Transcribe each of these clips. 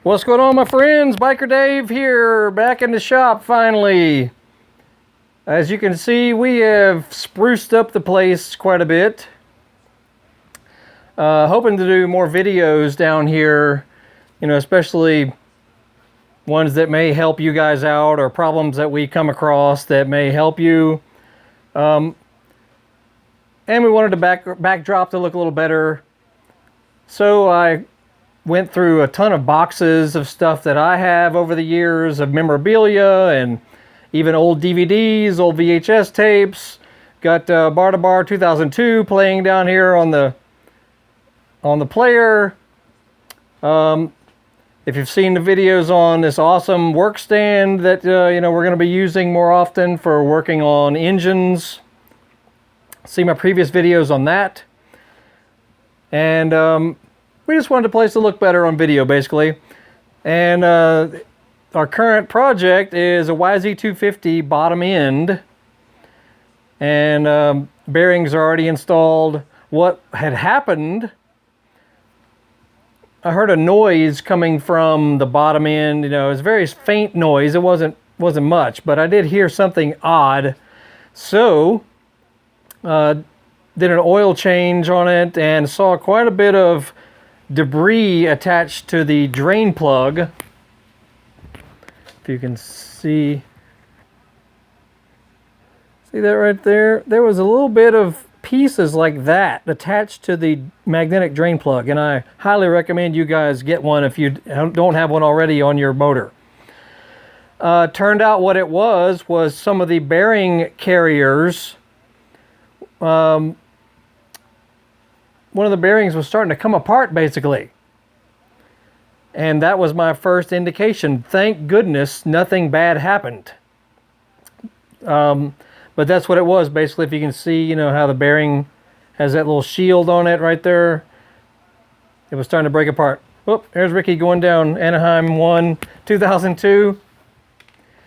What's going on, my friends? Biker Dave here, back in the shop finally. As you can see, we have spruced up the place quite a bit. Hoping to do more videos down here, you know, especially ones that may help you guys out or problems that we come across that may help you. And we wanted the backdrop to look a little better. So I went through a ton of boxes of stuff that I have over the years of memorabilia and even old DVDs, old VHS tapes. Got Bar to Bar 2002 playing down here on the player. If you've seen the videos on this awesome work stand that you know, we're going to be using more often for working on engines, see my previous videos on that. And we just wanted the place to look better on video, basically. And our current project is a YZ250 bottom end. And bearings are already installed. What had happened, I heard a noise coming from the bottom end. You know, it was a very faint noise. It wasn't much, but I did hear something odd. So, did an oil change on it and saw quite a bit of debris attached to the drain plug. If you can see that right there, there was a little bit of pieces like that attached to the magnetic drain plug, and I highly recommend you guys get one if you don't have one already on your motor. Turned out what it was some of the bearing carriers. One of the bearings was starting to come apart, basically. And that was my first indication. Thank goodness nothing bad happened. But that's what it was, basically. If you can see, you know, how the bearing has that little shield on it right there. It was starting to break apart. Oh, there's Ricky going down Anaheim 1, 2002.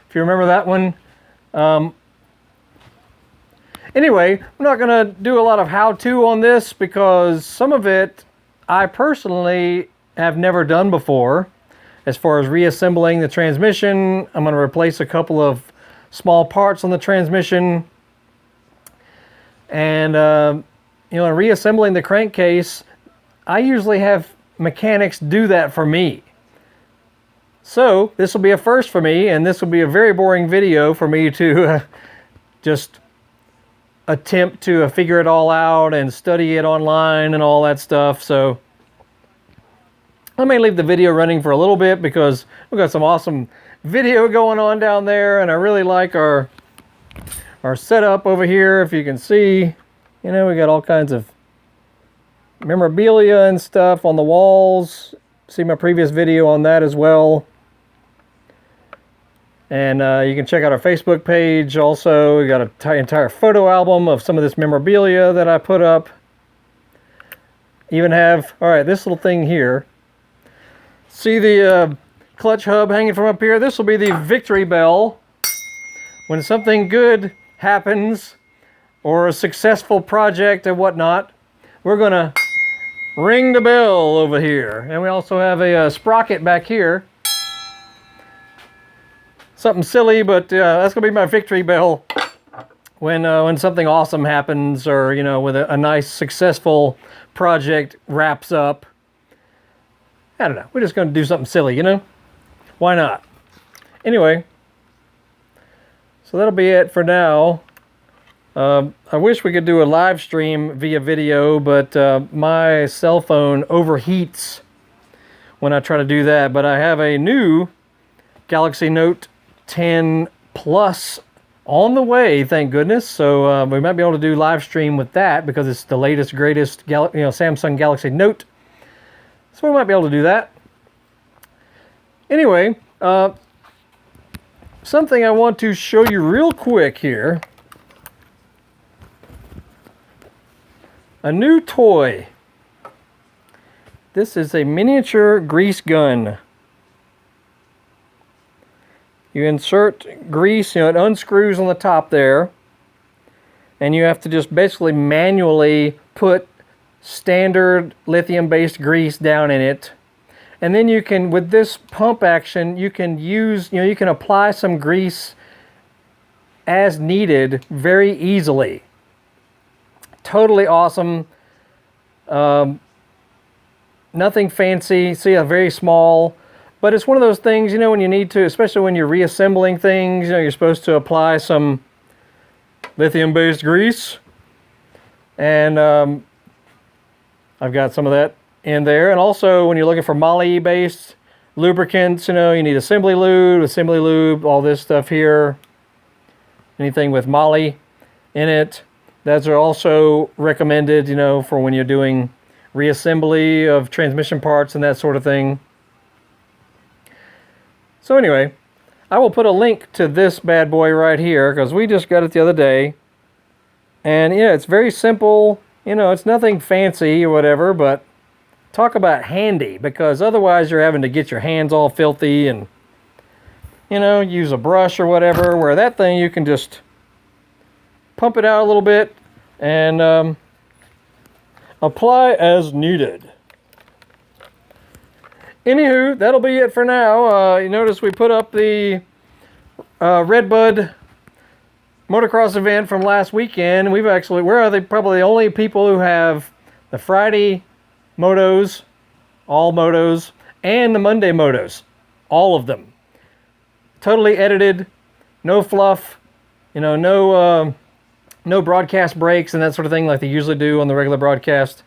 If you remember that one. Anyway, I'm not going to do a lot of how-to on this because some of it I personally have never done before. As far as reassembling the transmission, I'm going to replace a couple of small parts on the transmission. And, you know, in reassembling the crankcase, I usually have mechanics do that for me. So, this will be a first for me, and this will be a very boring video for me to just attempt to figure it all out and study it online and all that stuff. So I may leave the video running for a little bit because we've got some awesome video going on down there, and I really like our setup over here. If you can see, you know, we got all kinds of memorabilia and stuff on the walls. See my previous video on that as well. And you can check out our Facebook page also. We got an entire photo album of some of this memorabilia that I put up. Even have, all right, this little thing here. See the clutch hub hanging from up here? This will be the victory bell. When something good happens, or a successful project and whatnot, we're going to ring the bell over here. And we also have a sprocket back here. Something silly, but that's going to be my victory bell when something awesome happens, or, you know, with a nice successful project wraps up. I don't know. We're just going to do something silly, you know? Why not? Anyway, so that'll be it for now. I wish we could do a live stream via video, but my cell phone overheats when I try to do that. But I have a new Galaxy Note 10 Plus on the way, thank goodness. So we might be able to do live stream with that because it's the latest, greatest, Samsung Galaxy Note. So we might be able to do that. Anyway, something I want to show you real quick here. A new toy. This is a miniature grease gun. You insert grease, you know, it unscrews on the top there, and you have to just basically manually put standard lithium-based grease down in it, And then you can, with this pump action, you can use, you can apply some grease as needed very easily. Totally awesome. Nothing fancy. See, a very small, but it's one of those things, when you need to, especially when you're reassembling things, you're supposed to apply some lithium-based grease. And I've got some of that in there. And also, when you're looking for moly-based lubricants, you need assembly lube, all this stuff here. Anything with moly in it. Those are also recommended, for when you're doing reassembly of transmission parts and that sort of thing. So anyway, I will put a link to this bad boy right here because we just got it the other day. And it's very simple. It's nothing fancy or whatever, but talk about handy, because otherwise you're having to get your hands all filthy and, use a brush or whatever, where that thing you can just pump it out a little bit and apply as needed. Anywho, that'll be it for now. You notice we put up the Redbud motocross event from last weekend. We're probably the only people who have the Friday motos, all motos, and the Monday motos, all of them. Totally edited, no fluff, no broadcast breaks and that sort of thing like they usually do on the regular broadcast.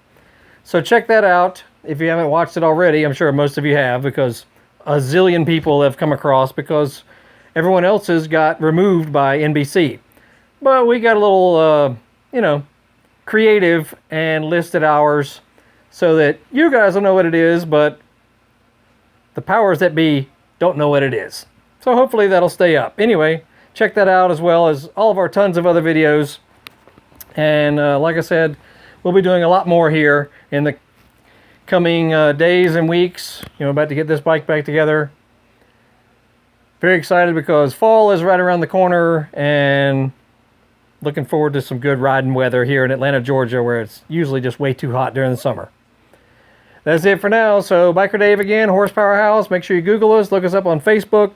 So check that out if you haven't watched it already. I'm sure most of you have, because a zillion people have come across, because everyone else's got removed by NBC. But we got a little, creative and listed ours so that you guys will know what it is, but the powers that be don't know what it is. So hopefully that'll stay up. Anyway, check that out, as well as all of our tons of other videos. And like I said, we'll be doing a lot more here in the coming days and weeks. About to get this bike back together. Very excited because fall is right around the corner, and looking forward to some good riding weather here in Atlanta, Georgia, where it's usually just way too hot during the summer. That's it for now. So Biker Dave again, Horsepower House. Make sure you Google us. Look us up on Facebook,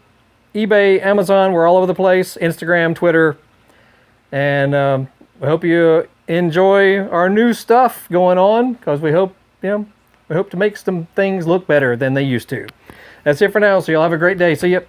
eBay, Amazon. We're all over the place. Instagram, Twitter. And we hope you enjoy our new stuff going on, because we hope to make some things look better than they used to. That's it for now, so y'all have a great day. See ya.